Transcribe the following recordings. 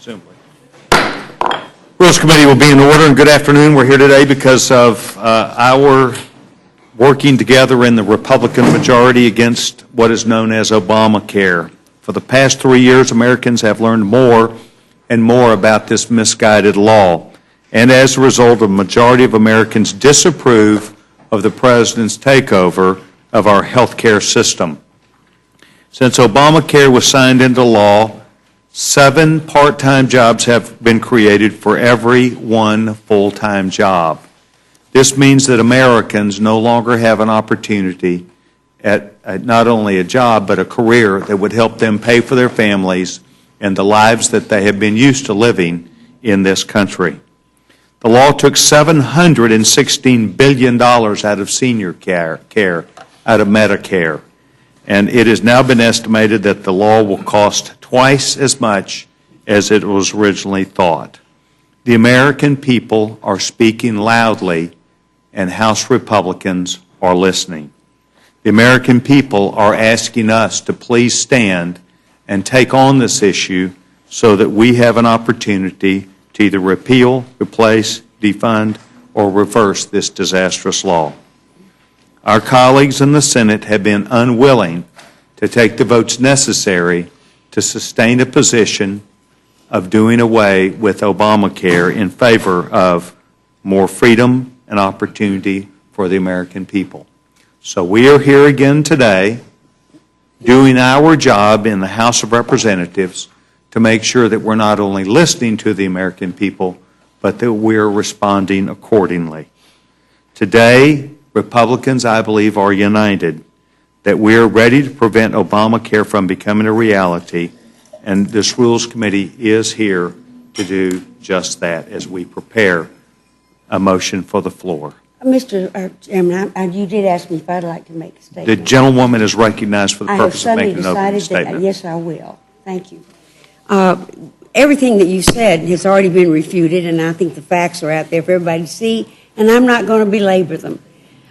Assembly. Rules Committee will be in order, and good afternoon. We're here today because of our working together in the Republican majority against what is known as Obamacare. For the past 3 years, Americans have learned more and more about this misguided law, and as a result, a majority of Americans disapprove of the President's takeover of our health care system. Since Obamacare was signed into law, 7 part-time jobs have been created for every 1 full-time job. This means that Americans no longer have an opportunity at not only a job but a career that would help them pay for their families and the lives that they have been used to living in this country. The law took $716 billion out of senior care, out of Medicare, and it has now been estimated that the law will cost twice as much as it was originally thought. The American people are speaking loudly, and House Republicans are listening. The American people are asking us to please stand and take on this issue so that we have an opportunity to either repeal, replace, defund, or reverse this disastrous law. Our colleagues in the Senate have been unwilling to take the votes necessary to sustain a position of doing away with Obamacare in favor of more freedom and opportunity for the American people. So we are here again today doing our job in the House of Representatives to make sure that we're not only listening to the American people, but that we're responding accordingly. Today, Republicans, I believe, are united that we are ready to prevent Obamacare from becoming a reality, and this Rules Committee is here to do just that as we prepare a motion for the floor. Mr. Chairman, you did ask me if I'd like to make a statement. The gentlewoman is recognized for the purpose of making an opening statement. Yes, I will. Thank you. Everything that you said has already been refuted, and I think the facts are out there for everybody to see, and I'm not going to belabor them.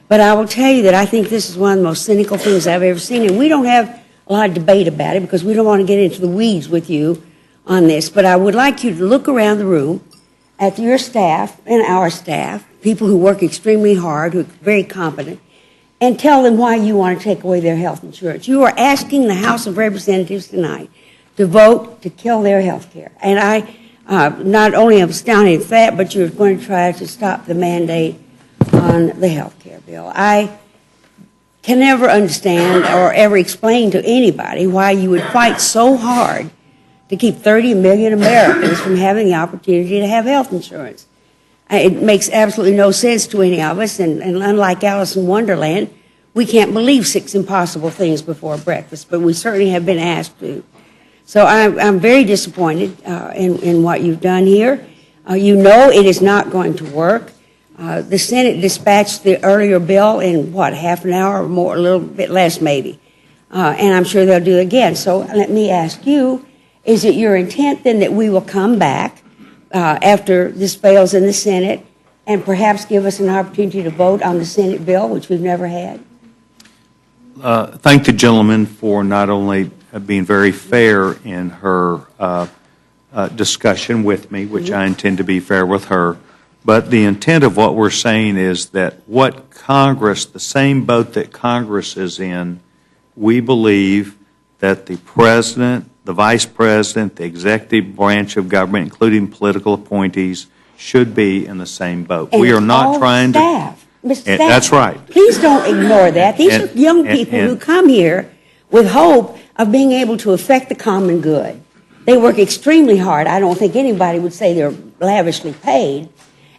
But I will tell you that I think this is one of the most cynical things I've ever seen, and we don't have a lot of debate about it because we don't want to get into the weeds with you on this. But I would like you to look around the room at your staff and our staff, people who work extremely hard, who are very competent, and tell them why you want to take away their health insurance. You are asking the House of Representatives tonight to vote to kill their health care. And I not only am astounded at that, but you're going to try to stop the mandate on the health care bill. I can never understand or ever explain to anybody why you would fight so hard to keep 30 million Americans from having the opportunity to have health insurance. It makes absolutely no sense to any of us, and unlike Alice in Wonderland, we can't believe 6 impossible things before breakfast, but we certainly have been asked to. So I'm very disappointed in what you've done here. You know it is not going to work. The Senate dispatched the earlier bill in, half an hour or more, a little bit less maybe. And I'm sure they'll do it again. So let me ask you, is it your intent then that we will come back after this fails in the Senate and perhaps give us an opportunity to vote on the Senate bill, which we've never had? Thank the gentleman for not only being very fair in her discussion with me, which I intend to be fair with her, but the intent of what we're saying is that what Congress, the same boat that Congress is in, we believe that the President, the Vice President, the executive branch of government, including political appointees, should be in the same boat. And we are not trying staff. Mr. Staff, that's right. Please don't ignore that. These are young people who come here with hope of being able to affect the common good. They work extremely hard. I don't think anybody would say they're lavishly paid.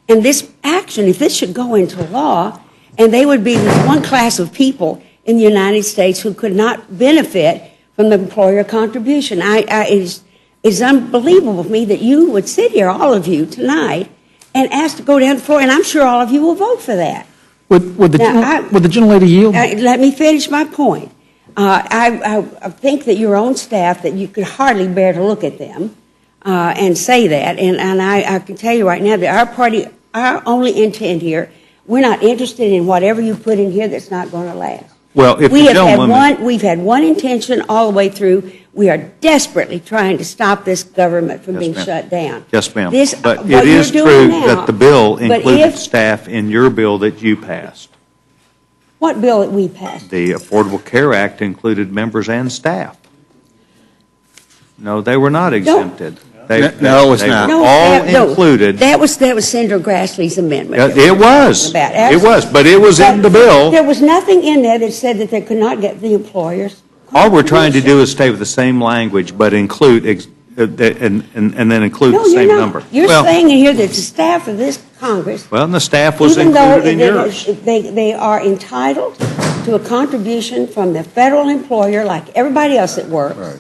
And this action, if this should go into law, and they would be the one class of people in the United States who could not benefit from the employer contribution. It is unbelievable to me that you would sit here, all of you, tonight, and ask to go down the floor, and I'm sure all of you will vote for that. Would the gentlelady yield? Let me finish my point. I think that your own staff, that you could hardly bear to look at them and say that, and I can tell you right now that our party, our only intent here, we're not interested in whatever you put in here that's not going to last. Well, if we've had one intention all the way through. We are desperately trying to stop this government from Yes, being ma'am. shut down. Yes, ma'am. This, But what it you're is doing true now- that the bill but included if- staff in your bill that you passed. What bill that we passed? The Affordable Care Act included members and staff. No, they were not exempted. No, it's not. They No, were all no, included. That was Senator Grassley's amendment. that It we're was. talking about. It was, but it was in the bill. There was nothing in there that said that they could not get the employers. All we're trying to do is stay with the same language, but include, and then include No, the you're same not. number. You're Well, saying in here that the staff of this Congress, well, and the staff was even though included in yours. they are entitled to a contribution from the federal employer, like everybody else at work, Right.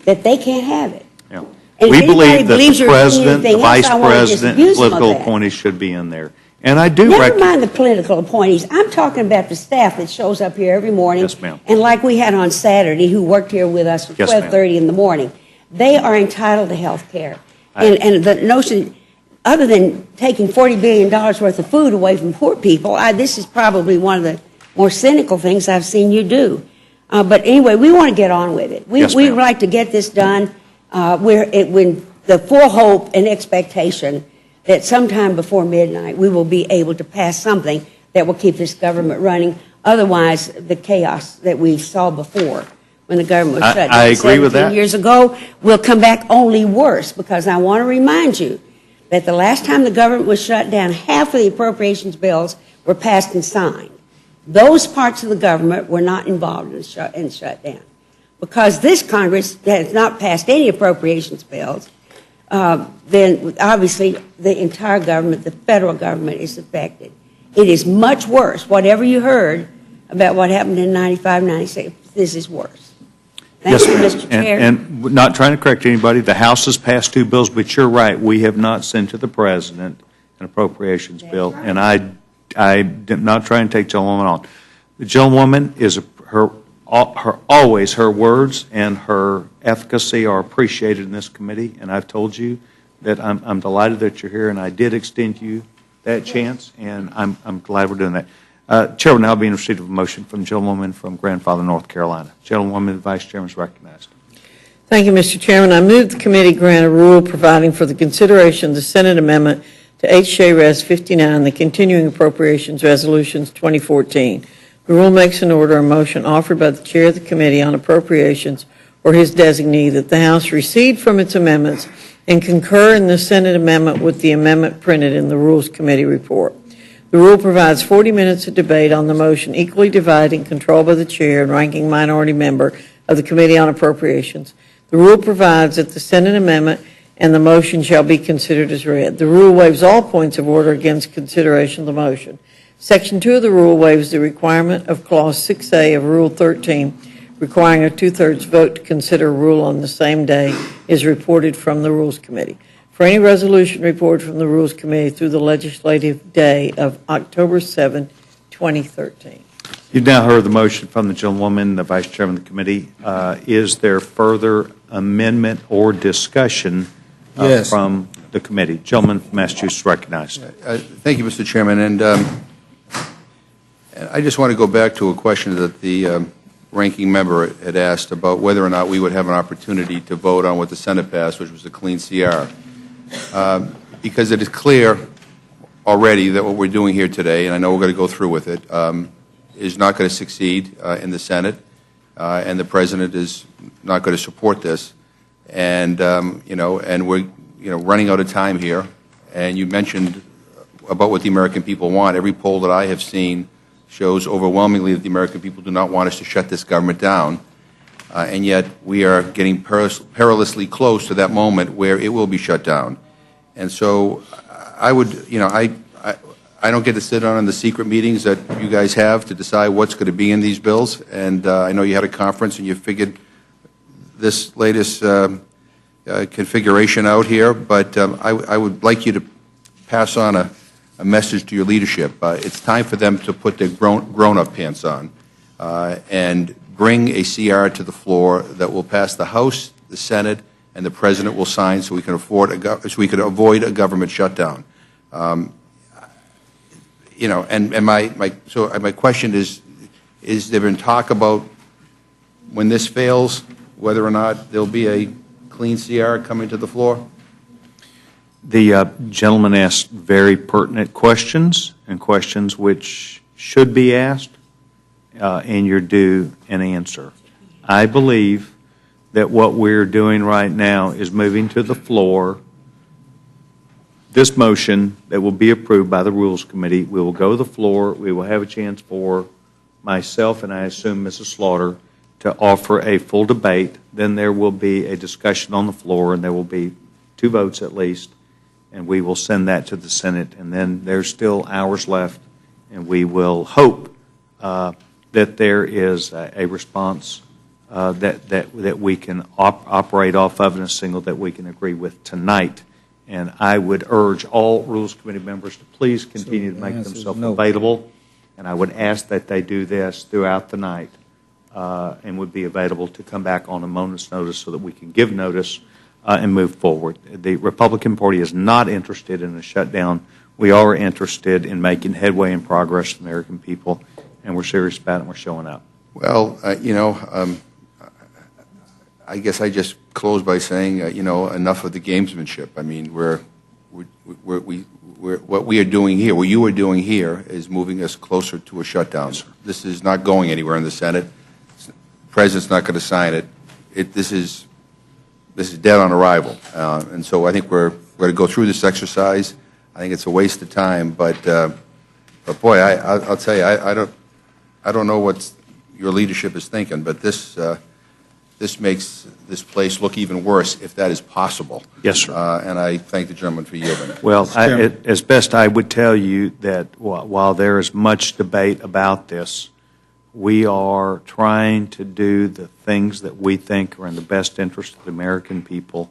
that they can't have it. Yeah. And We if anybody believe that believes the you're doing president, the anything else, vice I wanna president, disabuse them of political that. appointees should be in there. And I do Never recognize. mind the political appointees. I'm talking about the staff that shows up here every morning. Yes, ma'am. And like we had on Saturday, who worked here with us at Yes, ma'am. 12:30 in the morning. They are entitled to health care. I- And the notion, other than taking $40 billion worth of food away from poor people, this is probably one of the more cynical things I've seen you do. But anyway, we want to get on with it. Yes, We'd ma'am. like to get this done when the full hope and expectation that sometime before midnight, we will be able to pass something that will keep this government running. Otherwise, the chaos that we saw before when the government was shut down I agree with 17 that. years ago will come back only worse, because I want to remind you that the last time the government was shut down, half of the appropriations bills were passed and signed. Those parts of the government were not involved in shutdown. Because this Congress has not passed any appropriations bills, then obviously the entire government, the federal government, is affected. It is much worse. Whatever you heard about what happened in 95, 96, this is worse. Thank Yes, you, ma'am. Mr. Chair. And not trying to correct anybody, the House has passed two bills, but you're right, we have not sent to the President an appropriations bill, and I'm not trying to take the gentlewoman on. The gentlewoman is always her words and her efficacy are appreciated in this committee, and I've told you that I'm delighted that you're here, and I did extend you that chance, and I'm glad we're doing that. Chair will now be in receipt of a motion from the gentlewoman from Grandfather, North Carolina. Gentlewoman, the Vice Chairman is recognized. Thank you, Mr. Chairman. I move the committee grant a rule providing for the consideration of the Senate amendment to H.J. Res. 59, the continuing appropriations resolutions 2014. The rule makes an order or motion offered by the chair of the committee on appropriations or his designee that the House recede from its amendments and concur in the Senate amendment with the amendment printed in the Rules Committee report. The rule provides 40 minutes of debate on the motion, equally divided and controlled by the chair and ranking minority member of the Committee on Appropriations. The rule provides that the Senate amendment and the motion shall be considered as read. The rule waives all points of order against consideration of the motion. Section 2 of the rule waives the requirement of Clause 6A of Rule 13, requiring a two-thirds vote to consider a rule on the same day is reported from the Rules Committee. For any resolution reported from the Rules Committee through the legislative day of October 7, 2013. You've now heard the motion from the gentlewoman, the Vice Chairman of the committee. Is there further amendment or discussion Yes. from the committee? Gentleman from Massachusetts recognized. Thank you, Mr. Chairman. And I just want to go back to a question that the ranking member had asked about whether or not we would have an opportunity to vote on what the Senate passed, which was a clean CR. Because it is clear already that what we're doing here today, and I know we're going to go through with it, is not going to succeed in the Senate, and the President is not going to support this. And, and we're, running out of time here. And you mentioned about what the American people want. Every poll that I have seen shows overwhelmingly that the American people do not want us to shut this government down. And yet we are getting perilously close to that moment where it will be shut down. And so I would, I don't get to sit on the secret meetings that you guys have to decide what's going to be in these bills. And I know you had a conference and you figured this latest configuration out here. But I would like you to pass on a message to your leadership. It's time for them to put their grown-up pants on and bring a CR to the floor that will pass the House, the Senate, and the President will sign, so we can avoid a government shutdown. And my question is there been talk about when this fails, whether or not there'll be a clean CR coming to the floor? The gentleman asked very pertinent questions, and questions which should be asked, and you're due an answer. I believe that what we're doing right now is moving to the floor this motion that will be approved by the Rules Committee. We will go to the floor. We will have a chance for myself and I assume Mrs. Slaughter to offer a full debate. Then there will be a discussion on the floor, and there will be 2 votes at least, and we will send that to the Senate. And then there's still hours left, and we will hope that there is a response that we can operate off of, and a single that we can agree with tonight. And I would urge all Rules Committee members to please continue to make themselves available, and I would ask that they do this throughout the night and would be available to come back on a moment's notice so that we can give notice and move forward. The Republican Party is not interested in a shutdown. We are interested in making headway and progress for the American people, and we're serious about it, and we're showing up. Well, I guess I just close by saying, enough of the gamesmanship. I mean, what we are doing here, what you are doing here, is moving us closer to a shutdown. Yes, this is not going anywhere in the Senate. The President's not going to sign it. This is dead on arrival, and so I think we're going to go through this exercise. I think it's a waste of time, but boy, I'll tell you, I don't know what your leadership is thinking, but this makes this place look even worse, if that is possible. Yes, sir. And I thank the gentleman for yielding. Well, as best I would tell you that while there is much debate about this, we are trying to do the things that we think are in the best interest of the American people.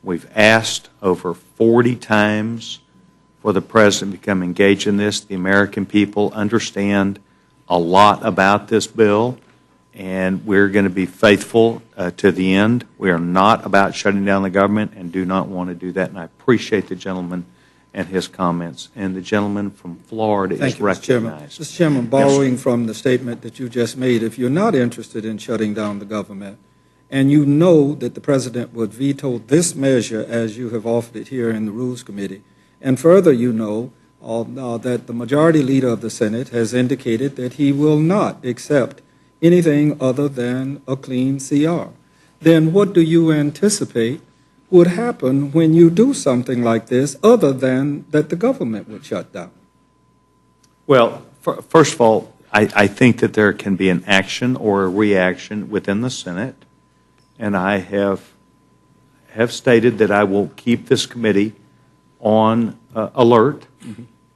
We've asked over 40 times for the President to become engaged in this. The American people understand a lot about this bill, and we're going to be faithful to the end. We are not about shutting down the government and do not want to do that, and I appreciate the gentleman and his comments. And the gentleman from Florida is recognized. Mr. Chairman, borrowing from the statement that you just made, if you're not interested in shutting down the government, and you know that the President would veto this measure as you have offered it here in the Rules Committee, and further you know that the Majority Leader of the Senate has indicated that he will not accept anything other than a clean CR, then what do you anticipate would happen when you do something like this, other than that the government would shut down? Well, first of all, I think that there can be an action or a reaction within the Senate, and I have stated that I will keep this committee on alert,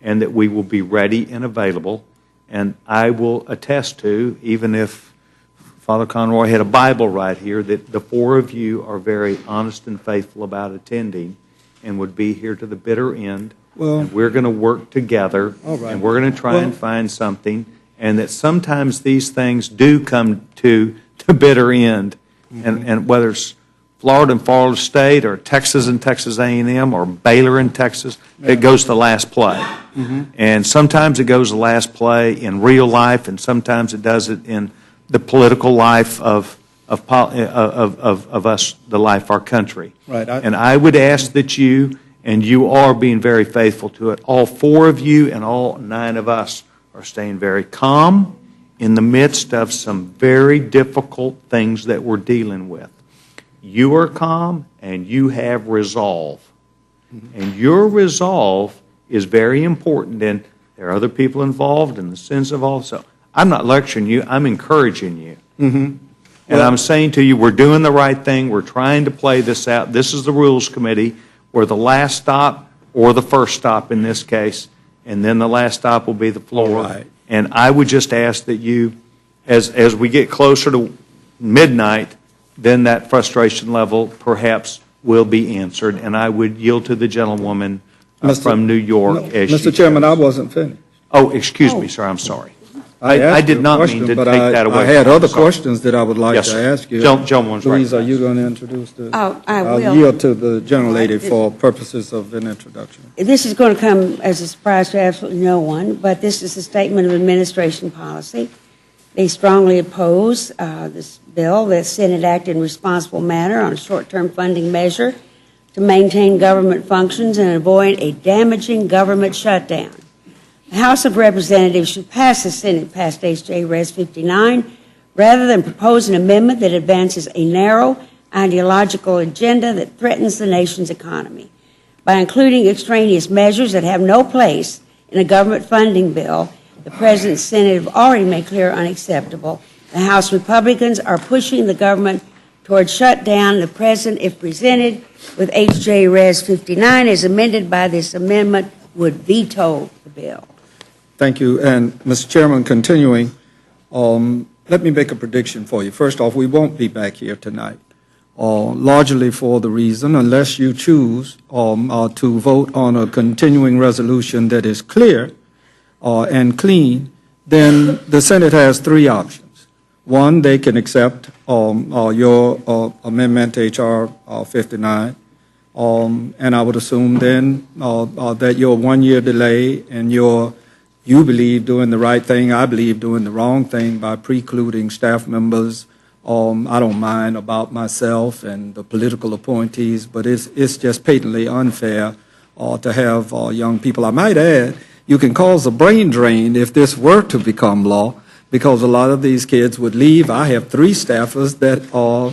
and that we will be ready and available. And I will attest to, even if Father Conroy had a Bible right here, that the 4 of you are very honest and faithful about attending and would be here to the bitter end. Well, and we're going to work together, and we're going to try and find something, and that sometimes these things do come to the bitter end. And whether it's Florida and Florida State, or Texas and Texas A&M, or Baylor and Texas, it goes to the last play. And sometimes it goes to the last play in real life, and sometimes it does it in the political life of us, the life of our country. Right. And I would ask that you, and you are being very faithful to it, all 4 of you and all 9 of us are staying very calm in the midst of some very difficult things that we're dealing with. You are calm, and you have resolve. And your resolve is very important, and there are other people involved and the sins involved. So I'm not lecturing you, I'm encouraging you. And I'm saying to you, we're doing the right thing, we're trying to play this out. This is the Rules Committee. We're the last stop, or the first stop in this case, and then the last stop will be the floor. Right. And I would just ask that you, as we get closer to midnight, then that frustration level perhaps will be answered, and I would yield to the gentlewoman from New York. Mr. Chairman, I wasn't finished. Oh, excuse me, sir, I'm sorry. I did not mean to take that away. I had other questions that I would like to ask you. Gentleman's right. Louise, are you going to introduce the? Oh, I will. I'll yield to the gentlelady for purposes of an introduction. This is going to come as a surprise to absolutely no one, but this is a statement of administration policy. They strongly oppose this bill, the Senate act in a responsible manner on a short-term funding measure to maintain government functions and avoid a damaging government shutdown. The House of Representatives should pass the Senate-passed H.J. Res. 59 rather than propose an amendment that advances a narrow ideological agenda that threatens the nation's economy. By including extraneous measures that have no place in a government funding bill, the President's Senate have already made clear unacceptable. The House Republicans are pushing the government toward shutdown. The President, if presented with H.J. Res. 59 as amended by this amendment, would veto the bill. Thank you. And, Mr. Chairman, continuing, let me make a prediction for you. First off, we won't be back here tonight, largely for the reason, unless you choose to vote on a continuing resolution that is clear and clean, then the Senate has three options. One, they can accept your amendment, H.R. 59, and I would assume then that your one-year delay and you believe doing the right thing, I believe doing the wrong thing by precluding staff members. I don't mind about myself and the political appointees, but it's just patently unfair to have young people. I might add, you can cause a brain drain if this were to become law, because a lot of these kids would leave. I have 3 staffers that are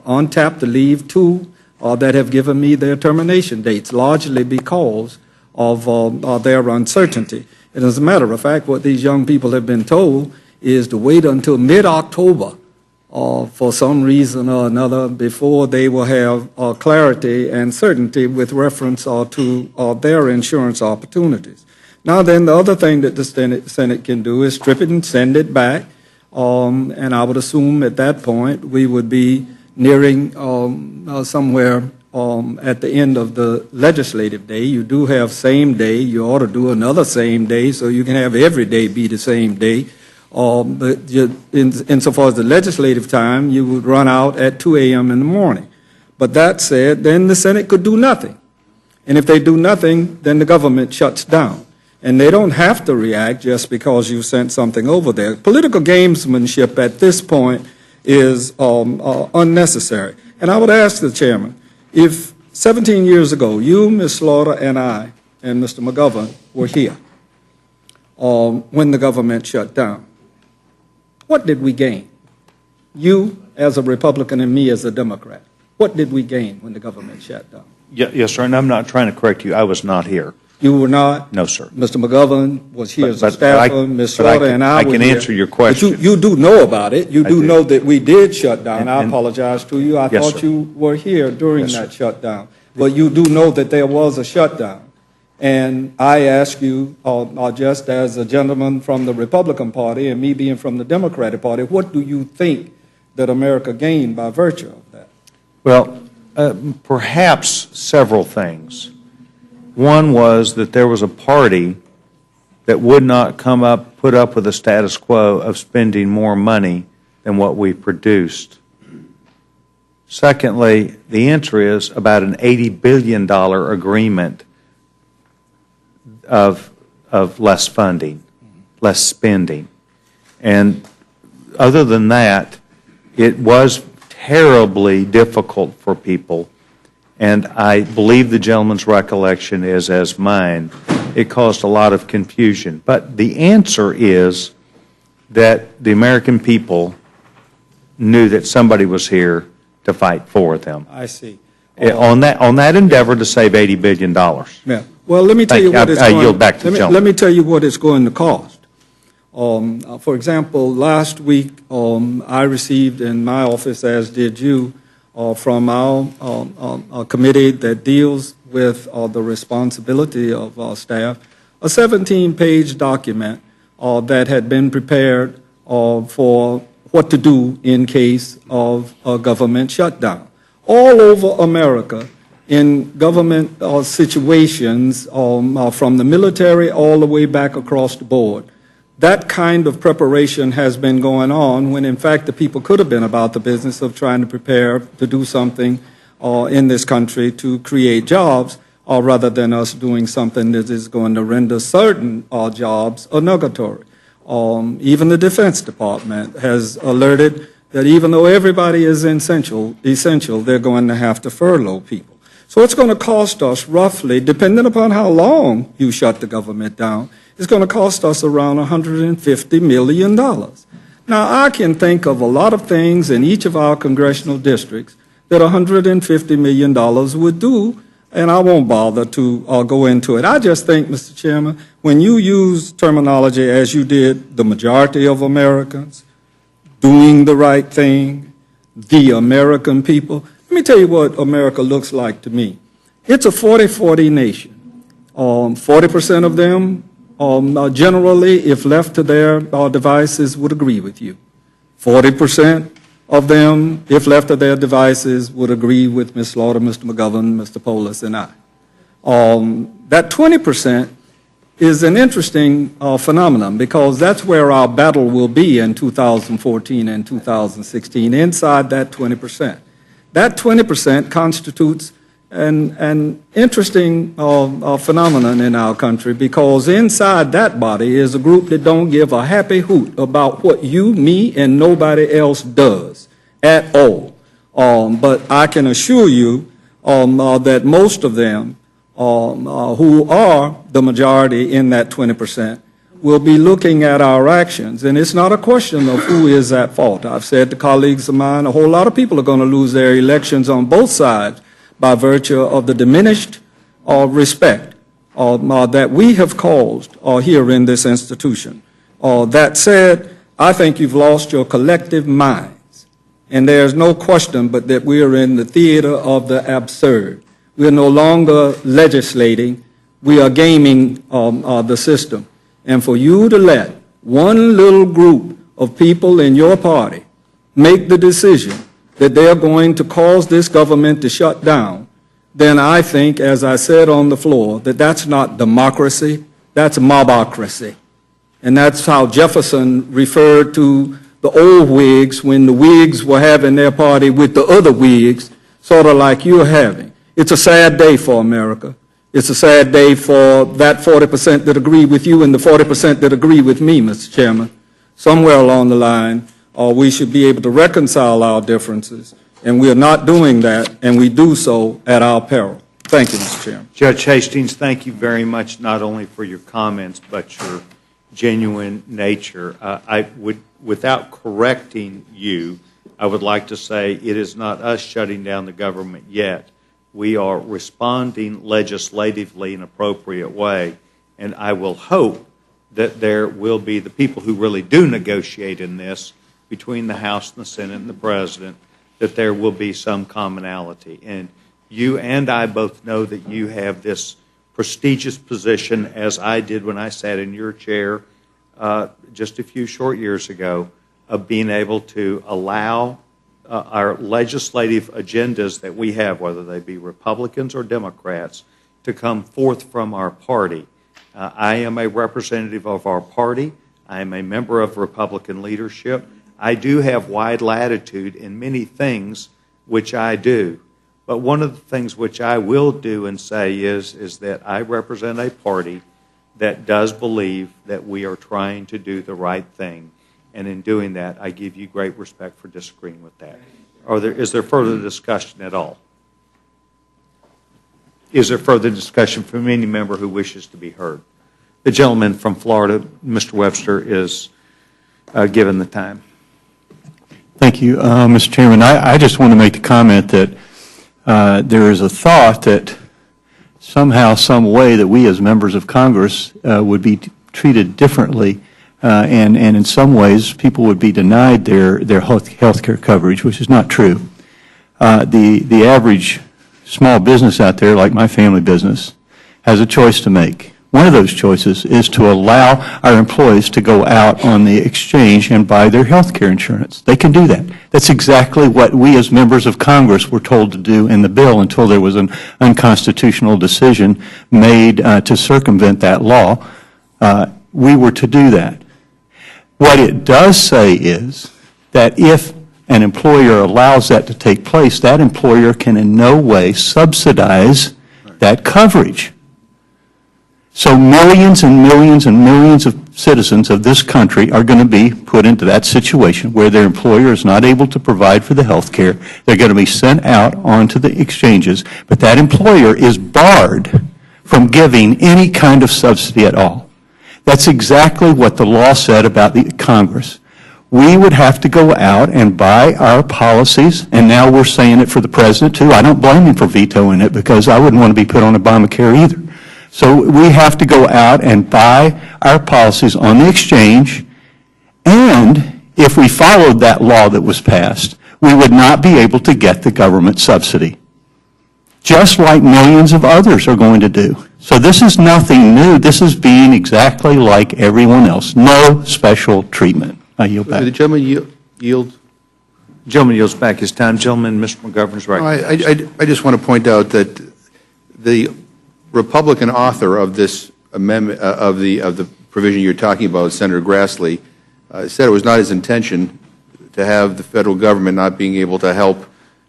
on tap to leave, 2 that have given me their termination dates, largely because of their uncertainty. And as a matter of fact, what these young people have been told is to wait until mid-October for some reason or another before they will have clarity and certainty with reference to their insurance opportunities. Now then, the other thing that the Senate can do is strip it and send it back, and I would assume at that point we would be nearing somewhere at the end of the legislative day. You do have same day. You ought to do another same day so you can have every day be the same day. But insofar as the legislative time, you would run out at 2 a.m. in the morning. But that said, then the Senate could do nothing. And if they do nothing, then the government shuts down. And they don't have to react just because you sent something over there. Political gamesmanship at this point is unnecessary. And I would ask the chairman, if 17 years ago, you, Ms. Slaughter, and I, and Mr. McGovern were here when the government shut down, what did we gain? You as a Republican and me as a Democrat. What did we gain when the government shut down? Yes, sir, and I'm not trying to correct you. I was not here. You were not? No, sir. Mr. McGovern was here as a staffer. Ms. Slaughter and I were here. I can answer your question. But you do know about it. You do know that we did shut down. I apologize to you. I thought you were here during that shutdown. But you do know that there was a shutdown. And I ask you, just as a gentleman from the Republican Party and me being from the Democratic Party, what do you think that America gained by virtue of that? Well, perhaps several things. One was that there was a party that would not put up with the status quo of spending more money than what we produced. Secondly, the answer is about an $80 billion agreement of less funding, less spending. And other than that, it was terribly difficult for people. And I believe the gentleman's recollection is as mine. It caused a lot of confusion. But the answer is that the American people knew that somebody was here to fight for them. I see. On that endeavor to save $80 billion. Yeah. Well, let me tell you what it's going. I yield back to the gentleman. Let me tell you what it's going to cost. For example, last week I received in my office, as did you, from our committee that deals with the responsibility of our staff, a 17-page document that had been prepared for what to do in case of a government shutdown. All over America, in government situations, from the military all the way back across the board, that kind of preparation has been going on when, in fact, the people could have been about the business of trying to prepare to do something in this country to create jobs, rather than us doing something that is going to render certain jobs nugatory. Even the Defense Department has alerted that even though everybody is essential, they're going to have to furlough people. So it's going to cost us roughly, depending upon how long you shut the government down, it's going to cost us around $150 million. Now, I can think of a lot of things in each of our congressional districts that $150 million would do, and I won't bother to go into it. I just think, Mr. Chairman, when you use terminology as you did, the majority of Americans, doing the right thing, the American people, let me tell you what America looks like to me. It's a 40-40 nation. 40% of them, generally, if left to their devices, would agree with you. 40% of them, if left to their devices, would agree with Ms. Slaughter, Mr. McGovern, Mr. Polis, and I. That 20% is an interesting phenomenon because that's where our battle will be in 2014 and 2016, inside that 20%. That 20% constitutes an interesting phenomenon in our country because inside that body is a group that don't give a happy hoot about what you, me, and nobody else does at all. But I can assure you that most of them who are the majority in that 20% will be looking at our actions. And it's not a question of who is at fault. I've said to colleagues of mine, a whole lot of people are going to lose their elections on both sides by virtue of the diminished respect that we have caused here in this institution. That said, I think you've lost your collective minds. And there's no question but that we are in the theater of the absurd. We are no longer legislating. We are gaming the system. And for you to let one little group of people in your party make the decision that they're going to cause this government to shut down, then I think, as I said on the floor, that that's not democracy, that's mobocracy. And that's how Jefferson referred to the old Whigs when the Whigs were having their party with the other Whigs, sort of like you're having. It's a sad day for America. It's a sad day for that 40% that agree with you and the 40% that agree with me, Mr. Chairman. Somewhere along the line, we should be able to reconcile our differences, and we are not doing that, and we do so at our peril. Thank you, Mr. Chairman. Judge Hastings, thank you very much, not only for your comments, but your genuine nature. Without correcting you, I would like to say it is not us shutting down the government yet. We are responding legislatively in an appropriate way, and I will hope that there will be the people who really do negotiate in this between the House and the Senate and the President, that there will be some commonality. And you and I both know that you have this prestigious position, as I did when I sat in your chair just a few short years ago, of being able to allow our legislative agendas that we have, whether they be Republicans or Democrats, to come forth from our party. I am a representative of our party. I am a member of Republican leadership. I do have wide latitude in many things which I do. But one of the things which I will do and say is that I represent a party that does believe that we are trying to do the right thing. And in doing that, I give you great respect for disagreeing with that. Is there further discussion at all? Is there further discussion from any member who wishes to be heard? The gentleman from Florida, Mr. Webster, is given the time. Thank you, Mr. Chairman. I just want to make the comment that there is a thought that somehow, some way, that we as members of Congress would be treated differently, and in some ways people would be denied their health care coverage, which is not true. The average small business out there, like my family business, has a choice to make. One of those choices is to allow our employees to go out on the exchange and buy their health care insurance. They can do that. That's exactly what we as members of Congress were told to do in the bill until there was an unconstitutional decision made to circumvent that law. We were to do that. What it does say is that if an employer allows that to take place, that employer can in no way subsidize that coverage. So millions and millions and millions of citizens of this country are going to be put into that situation where their employer is not able to provide for the health care. They're going to be sent out onto the exchanges, but that employer is barred from giving any kind of subsidy at all. That's exactly what the law said about the Congress. We would have to go out and buy our policies, and now we're saying it for the president too. I don't blame him for vetoing it because I wouldn't want to be put on Obamacare either. So we have to go out and buy our policies on the exchange, and if we followed that law that was passed, we would not be able to get the government subsidy, just like millions of others are going to do. So this is nothing new. This is being exactly like everyone else. No special treatment. I yield back. The gentleman yield? Gentleman yields back his time. Gentleman, Mr. McGovern's recognized. I just want to point out that the Republican author of this amendment, of the provision you're talking about, Senator Grassley, said it was not his intention to have the federal government not being able to help,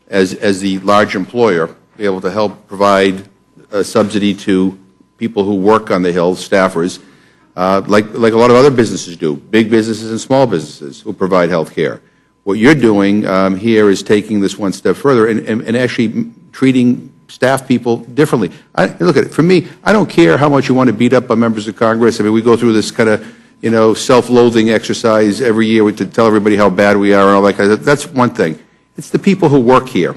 as the large employer, be able to help provide a subsidy to people who work on the Hill, staffers, like a lot of other businesses do, big businesses and small businesses who provide health care. What you're doing here is taking this one step further and actually treating staff people differently. Look at it. For me, I don't care how much you want to beat up on members of Congress. I mean, we go through this kind of, self-loathing exercise every year to tell everybody how bad we are and all that kind of stuff. That's one thing. It's the people who work here.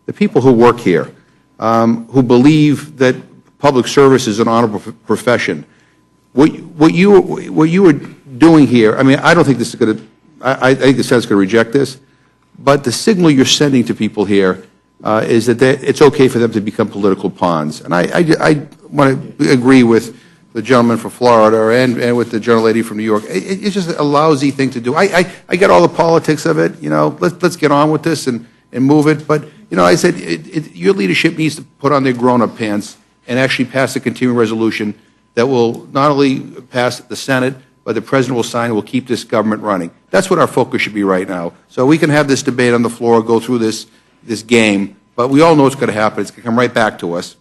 The people who work here, who believe that public service is an honorable profession. What you are doing here, I mean, I don't think this is going to, I think the Senate's going to reject this, but the signal you're sending to people here is that it's okay for them to become political pawns. And I want to agree with the gentleman from Florida and with the gentlelady from New York. It's just a lousy thing to do. I get all the politics of it. Let's get on with this and move it. But I said your leadership needs to put on their grown-up pants and actually pass a continuing resolution that will not only pass the Senate, but the President will sign and will keep this government running. That's what our focus should be right now. So we can have this debate on the floor, go through this game, but we all know what's going to happen. It's going to come right back to us.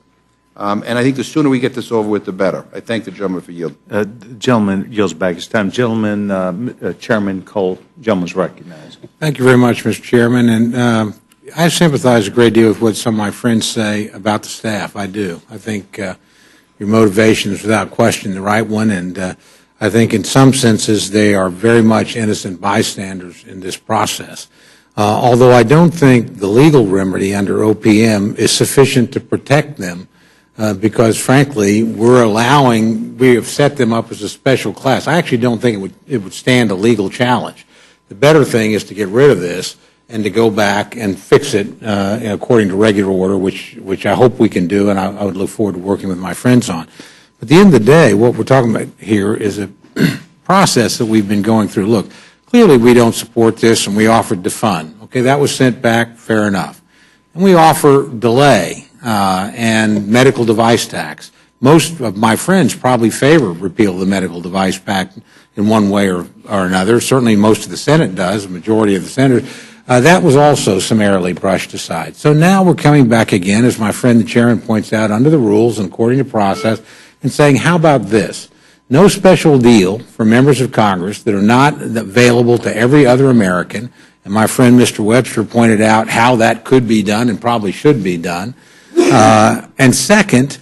And I think the sooner we get this over with, the better. I thank the gentleman for yielding. The gentleman yields back his time. Gentleman, Chairman Cole, gentleman's recognized. Thank you very much, Mr. Chairman. And I sympathize a great deal with what some of my friends say about the staff. I do. I think your motivation is without question the right one, and I think in some senses they are very much innocent bystanders in this process. Although I don't think the legal remedy under OPM is sufficient to protect them because, frankly, we have set them up as a special class. I actually don't think it would stand a legal challenge. The better thing is to get rid of this and to go back and fix it according to regular order, which I hope we can do, and I would look forward to working with my friends on. But at the end of the day, what we're talking about here is a process that we've been going through. Look, clearly we don't support this, and we offered to fund. Okay, that was sent back, fair enough. And we offer delay and medical device tax. Most of my friends probably favor repeal of the medical device tax in one way or another. Certainly most of the Senate does, a majority of the senators. That was also summarily brushed aside. So now we're coming back again, as my friend the chairman points out, under the rules and according to process, and saying, how about this? No special deal for members of Congress that are not available to every other American. And my friend Mr. Webster pointed out how that could be done and probably should be done. And second,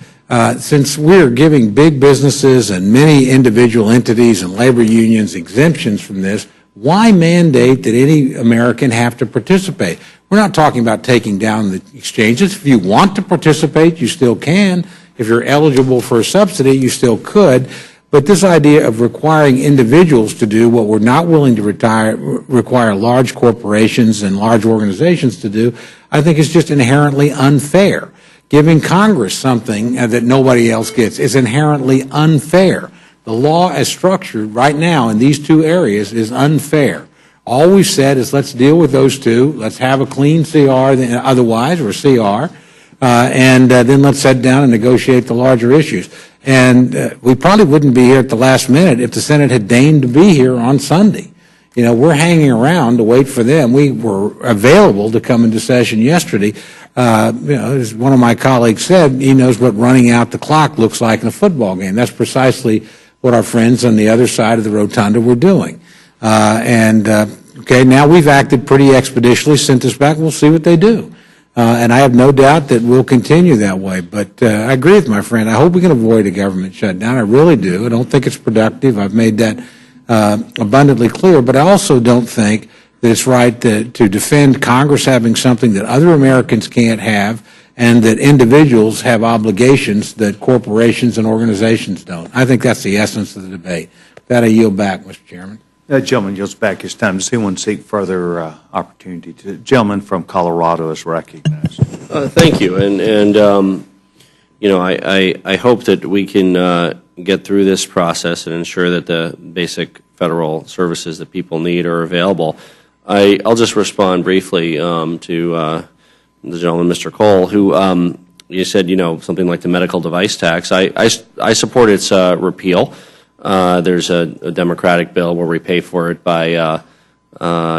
since we're giving big businesses and many individual entities and labor unions exemptions from this, why mandate that any American have to participate? We're not talking about taking down the exchanges. If you want to participate, you still can. If you're eligible for a subsidy, you still could. But this idea of requiring individuals to do what we're not willing to require large corporations and large organizations to do, I think is just inherently unfair. Giving Congress something that nobody else gets is inherently unfair. The law as structured right now in these two areas is unfair. All we've said is let's deal with those two. Let's have a clean CR otherwise, or CR, and then let's sit down and negotiate the larger issues. And we probably wouldn't be here at the last minute if the Senate had deigned to be here on Sunday. We're hanging around to wait for them. We were available to come into session yesterday. As one of my colleagues said, he knows what running out the clock looks like in a football game. That's precisely what our friends on the other side of the rotunda were doing. Okay, now we've acted pretty expeditiously, sent this back, we'll see what they do. And I have no doubt that we'll continue that way. But I agree with my friend. I hope we can avoid a government shutdown. I really do. I don't think it's productive. I've made that abundantly clear. But I also don't think that it's right to defend Congress having something that other Americans can't have and that individuals have obligations that corporations and organizations don't. I think that's the essence of the debate. With that, I yield back, Mr. Chairman. Gentleman yields back his time. Does anyone seek further opportunity? The gentleman from Colorado is recognized. Thank you. I hope that we can get through this process and ensure that the basic federal services that people need are available. I'll just respond briefly to the gentleman, Mr. Cole, who you said, something like the medical device tax. I support its repeal. There's a Democratic bill where we pay for it by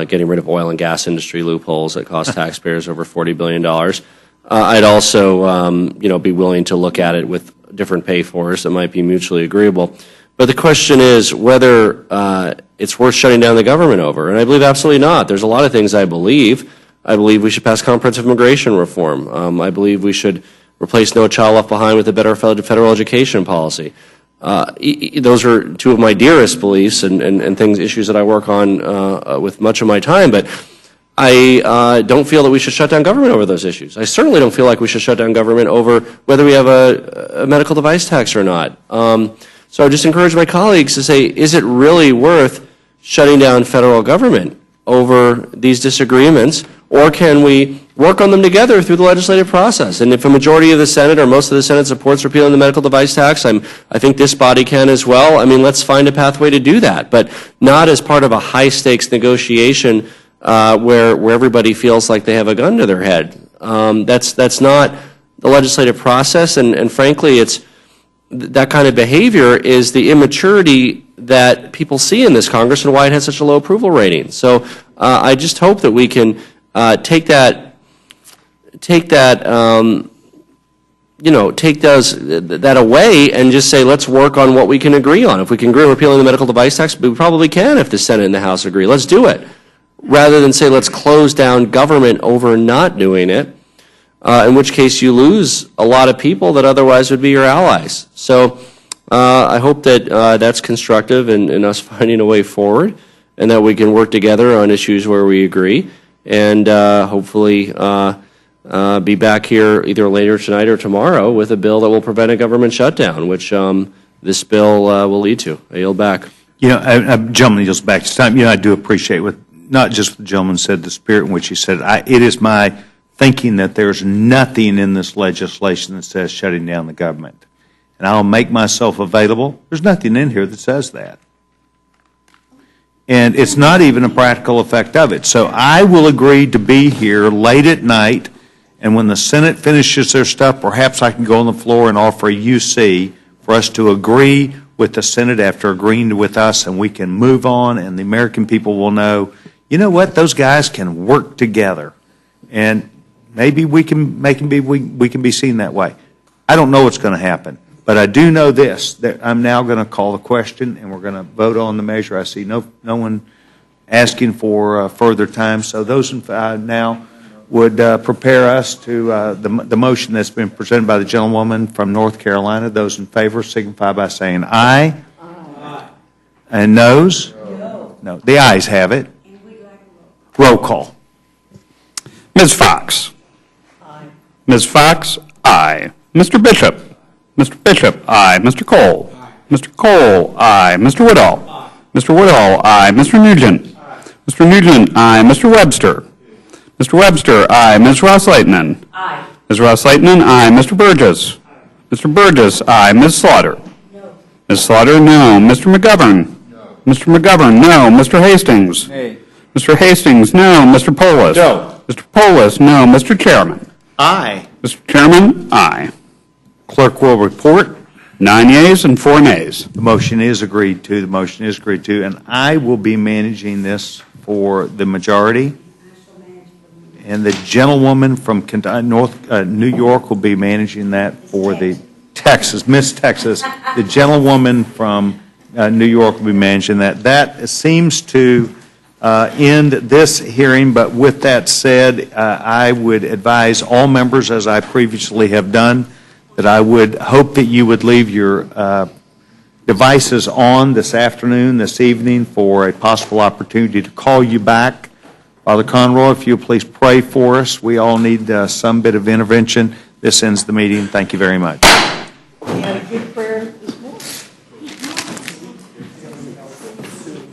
getting rid of oil and gas industry loopholes that cost taxpayers over $40 billion. I'd also, be willing to look at it with different pay-fors that might be mutually agreeable. But the question is whether it's worth shutting down the government over. And I believe absolutely not. There's a lot of things I believe. I believe we should pass comprehensive immigration reform. I believe we should replace No Child Left Behind with a better federal education policy. Those are two of my dearest beliefs and issues that I work on with much of my time, but I don't feel that we should shut down government over those issues. I certainly don't feel like we should shut down government over whether we have a medical device tax or not. So I just encourage my colleagues to say, is it really worth shutting down federal government over these disagreements, or can we work on them together through the legislative process? And if a majority of the Senate or most of the Senate supports repealing the medical device tax, I think this body can as well. I mean, let's find a pathway to do that, but not as part of a high-stakes negotiation where everybody feels like they have a gun to their head. That's not the legislative process, and frankly, that kind of behavior is the immaturity that people see in this Congress and why it has such a low approval rating. So I just hope that we can take that away and just say, let's work on what we can agree on. If we can agree on repealing the medical device tax, we probably can if the Senate and the House agree. Let's do it. Rather than say, let's close down government over not doing it, in which case you lose a lot of people that otherwise would be your allies. So I hope that that's constructive in us finding a way forward and that we can work together on issues where we agree and hopefully be back here either later tonight or tomorrow with a bill that will prevent a government shutdown, which this bill will lead to. I yield back. Gentleman yields back his time. I do appreciate not just what the gentleman said, the spirit in which he said it. It is my thinking that there's nothing in this legislation that says shutting down the government. And I'll make myself available. There's nothing in here that says that. And it's not even a practical effect of it. So I will agree to be here late at night, and when the Senate finishes their stuff, perhaps I can go on the floor and offer a UC for us to agree with the Senate after agreeing with us, and we can move on, and the American people will know, you know what, those guys can work together. And maybe we can be seen that way. I don't know what's going to happen, but I do know this, that I'm now going to call the question, and we're going to vote on the measure. I see no one asking for further time, so those now would prepare us to the motion that's been presented by the gentlewoman from North Carolina. Those in favor signify by saying aye. Aye. And noes? No. The ayes have it. Roll call. Ms. Fox? Aye. Ms. Fox? Aye. Mr. Bishop? Mr. Bishop? Aye. Mr. Cole? Aye. Mr. Cole? Aye. Mr. Woodall? Aye. Mr. Woodall? Aye. Mr. Nugent? Aye. Mr. Nugent? Aye. Mr. Webster? Mr. Webster? Aye. Ms. Ross-Lehtinen? Aye. Ms. Ross-Lehtinen? Aye. Mr. Burgess? Aye. Mr. Burgess? Aye. Ms. Slaughter? No. Ms. Slaughter? No. Mr. McGovern? No. Mr. McGovern? No. Mr. Hastings? Nay. Mr. Hastings? No. Mr. Polis? No. Mr. Polis? No. Mr. Chairman? Aye. Mr. Chairman? Aye. Clerk will report. 9 yeas and 4 nays. The motion is agreed to. The motion is agreed to, and I will be managing this for the majority. And the gentlewoman from New York will be managing that for the Texas, Miss Texas. The gentlewoman from New York will be managing that. That seems to end this hearing, but with that said, I would advise all members, as I previously have done, that I would hope that you would leave your devices on this afternoon, this evening, for a possible opportunity to call you back. Father Conroy, if you'll please pray for us. We all need some bit of intervention. This ends the meeting. Thank you very much. We had a good prayer this